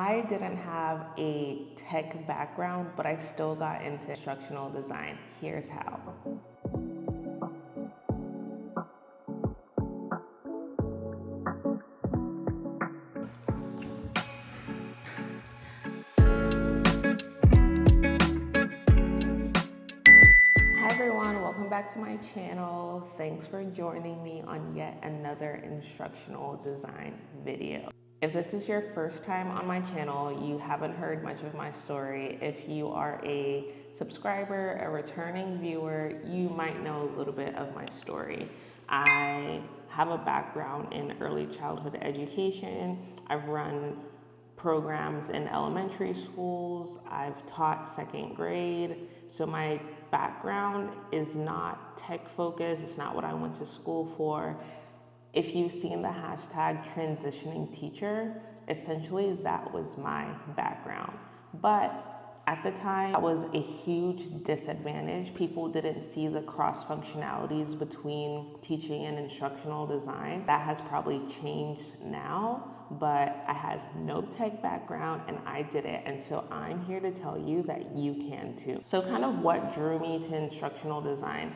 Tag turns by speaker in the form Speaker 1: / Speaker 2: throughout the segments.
Speaker 1: I didn't have a tech background, but I still got into instructional design. Here's how. Hi everyone, welcome back to my channel. Thanks for joining me on yet another instructional design video. If this is your first time on my channel, you haven't heard much of my story. If you are a subscriber, a returning viewer, you might know a little bit of my story. I have a background in early childhood education. I've run programs in elementary schools. I've taught second grade. So my background is not tech focused. It's not what I went to school for. If you've seen the hashtag transitioning teacher, essentially that was my background. But at the time, that was a huge disadvantage. People didn't see the cross functionalities between teaching and instructional design. That has probably changed now, but I had no tech background and I did it. And so I'm here to tell you that you can too. So kind of what drew me to instructional design.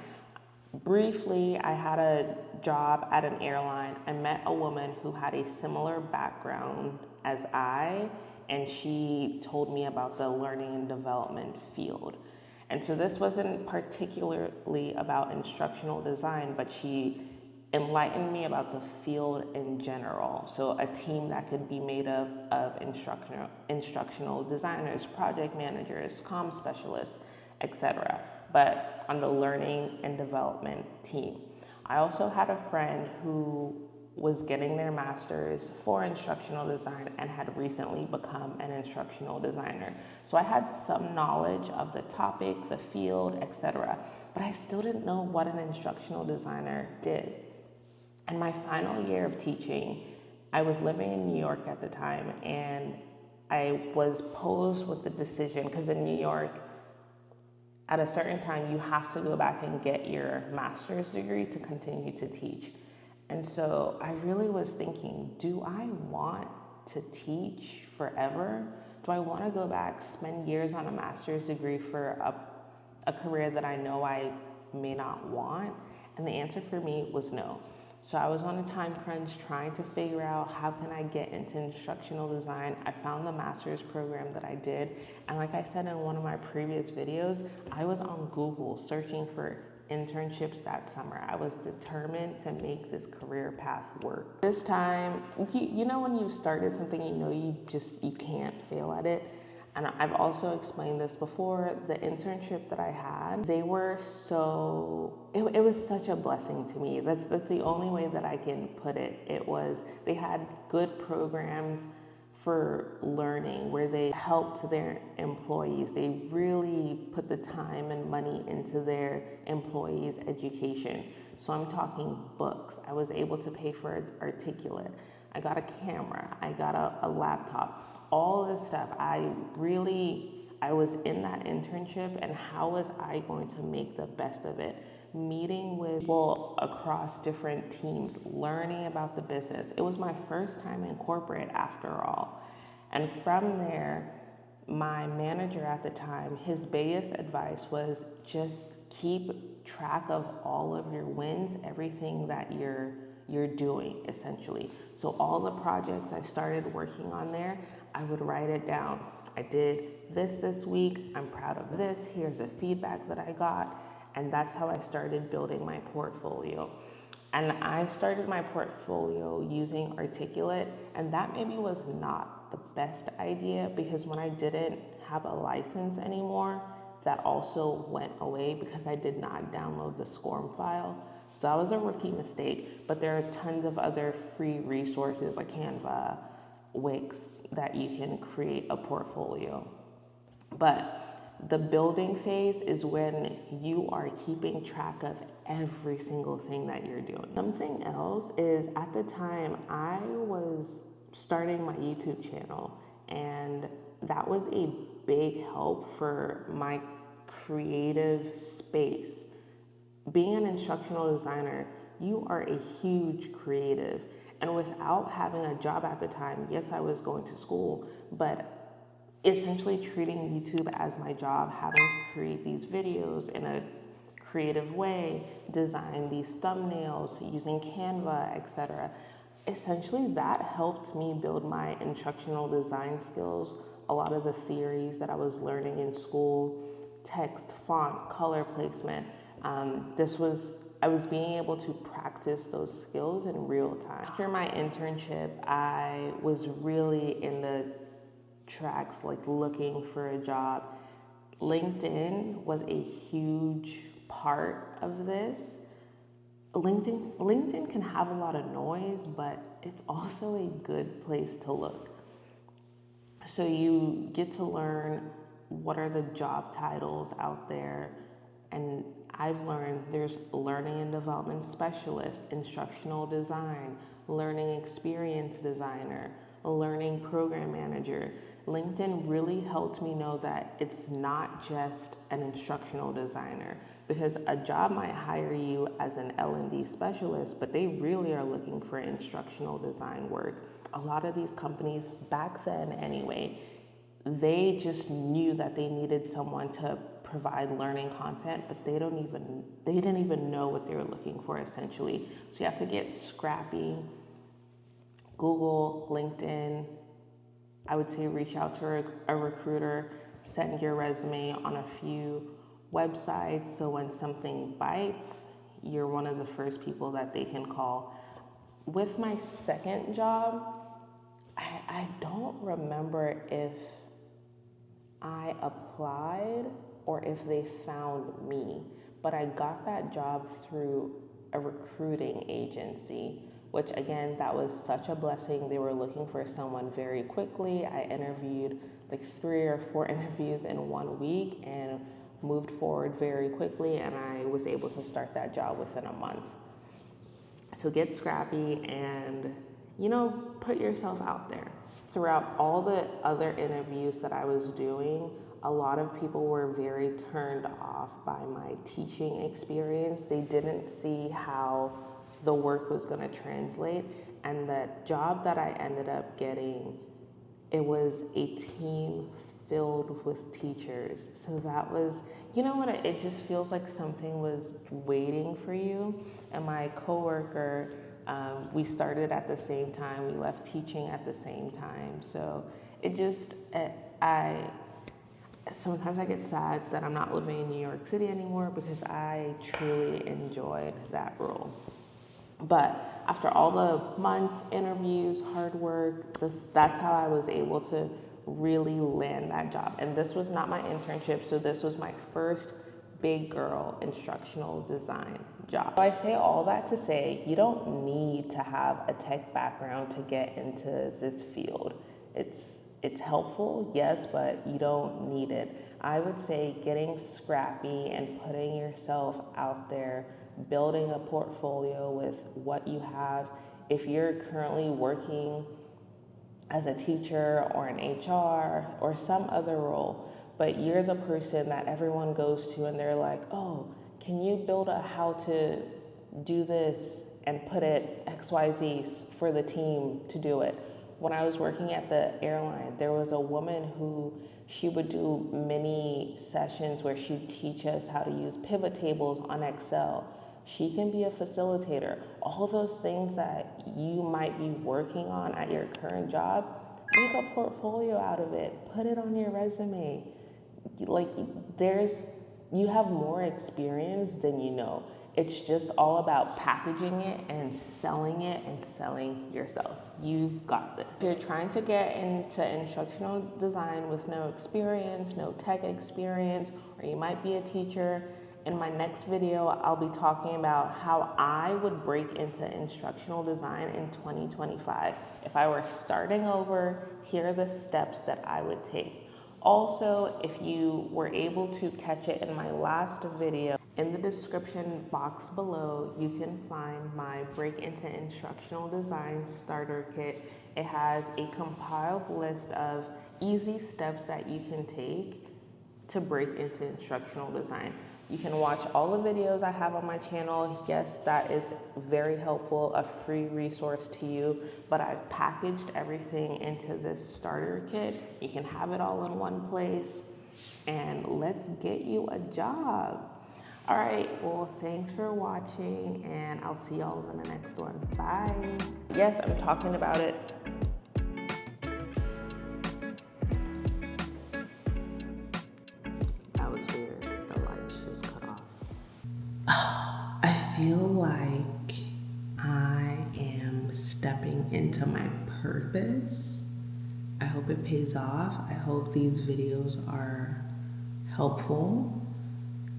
Speaker 1: Briefly, I had a job at an airline. I met a woman who had a similar background as I, and she told me about the learning and development field. And so this wasn't particularly about instructional design, but she enlightened me about the field in general. So a team that could be made of instructional designers, project managers, comm specialists, etc., but on the learning and development team. I also had a friend who was getting their master's for instructional design and had recently become an instructional designer. So I had some knowledge of the topic, the field, etc., but I still didn't know what an instructional designer did. In my final year of teaching, I was living in New York at the time, and I was posed with the decision, because in New York, at a certain time, you have to go back and get your master's degree to continue to teach. And so I really was thinking, do I want to teach forever? Do I want to go back, spend years on a master's degree for a career that I know I may not want? And the answer for me was no. So I was on a time crunch trying to figure out how can I get into instructional design. I found the master's program that I did. And like I said in one of my previous videos, I was on Google searching for internships that summer. I was determined to make this career path work. This time, you know when you started something, you know you can't fail at it. And I've also explained this before, the internship that I had, they were it was such a blessing to me. That's the only way that I can put it. They had good programs for learning where they helped their employees. They really put the time and money into their employees' education. So I'm talking books. I was able to pay for Articulate. I got a camera. I got a laptop. All this stuff, I was in that internship, and how was I going to make the best of it? Meeting with people across different teams, learning about the business. It was my first time in corporate after all. And from there, my manager at the time, his biggest advice was just keep track of all of your wins, everything that you're doing, essentially. So all the projects I started working on there, I would write it down. I did this week. I'm proud of this. Here's a feedback that I got. And that's how I started building my portfolio. And I started my portfolio using Articulate, and that maybe was not the best idea, because when I didn't have a license anymore, that also went away because I did not download the SCORM file. So that was a rookie mistake, but there are tons of other free resources like Canva, Wix, that you can create a portfolio. But the building phase is when you are keeping track of every single thing that you're doing. Something else is, at the time, I was starting my YouTube channel, and that was a big help for my creative space. Being an instructional designer, you are a huge creative. And without having a job at the time, yes, I was going to school, but essentially treating YouTube as my job, having to create these videos in a creative way, design these thumbnails using Canva, etc. Essentially, that helped me build my instructional design skills. A lot of the theories that I was learning in school, text, font, color placement, I was being able to practice those skills in real time. After my internship, I was really in the tracks, like looking for a job. LinkedIn was a huge part of this. LinkedIn can have a lot of noise, but it's also a good place to look. So you get to learn what are the job titles out there. And I've learned there's learning and development specialist, instructional design, learning experience designer, a learning program manager. LinkedIn really helped me know that it's not just an instructional designer, because a job might hire you as an L&D specialist, but they really are looking for instructional design work. A lot of these companies back then anyway, they just knew that they needed someone to provide learning content, but they didn't even know what they were looking for essentially. So you have to get scrappy. Google, LinkedIn, I would say reach out to a recruiter, send your resume on a few websites, so when something bites, you're one of the first people that they can call. With my second job, I don't remember if I applied or if they found me, but I got that job through a recruiting agency, which again, that was such a blessing. They were looking for someone very quickly. I interviewed like 3 or 4 interviews in 1 week and moved forward very quickly, and I was able to start that job within a month. So get scrappy and, put yourself out there. Throughout all the other interviews that I was doing, a lot of people were very turned off by my teaching experience. They didn't see how the work was going to translate. And the job that I ended up getting, it was a team filled with teachers. So that was, it just feels like something was waiting for you. And my coworker, we started at the same time. We left teaching at the same time. So sometimes I get sad that I'm not living in New York City anymore, because I truly enjoyed that role. But after all the months, interviews, hard work, that's how I was able to really land that job. And this was not my internship, so this was my first big girl instructional design job. So I say all that to say, you don't need to have a tech background to get into this field. It's helpful, yes, but you don't need it. I would say getting scrappy and putting yourself out there, building a portfolio with what you have. If you're currently working as a teacher or an HR or some other role, but you're the person that everyone goes to and they're like, oh, can you build a how to do this and put it XYZ for the team to do it? When I was working at the airline, there was a woman who she would do mini sessions where she'd teach us how to use pivot tables on Excel. She can be a facilitator. All those things that you might be working on at your current job, make a portfolio out of it. Put it on your resume. You have more experience than you know. It's just all about packaging it and selling yourself. You've got this. If you're trying to get into instructional design with no experience, no tech experience, or you might be a teacher, in my next video, I'll be talking about how I would break into instructional design in 2025. If I were starting over, here are the steps that I would take. Also, if you were able to catch it in my last video, in the description box below, you can find my Break into Instructional Design Starter Kit. It has a compiled list of easy steps that you can take to break into instructional design. You can watch all the videos I have on my channel. Yes, that is very helpful, a free resource to you, but I've packaged everything into this starter kit. You can have it all in one place, and let's get you a job. All right, well, thanks for watching, and I'll see y'all in the next one. Bye. Yes, I'm talking about it. That was weird. The lights just cut off. I feel like I am stepping into my purpose. I hope it pays off. I hope these videos are helpful.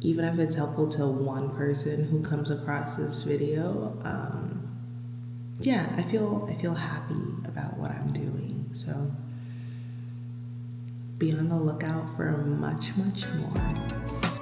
Speaker 1: Even if it's helpful to one person who comes across this video, yeah, I feel happy about what I'm doing. So be on the lookout for much, much more.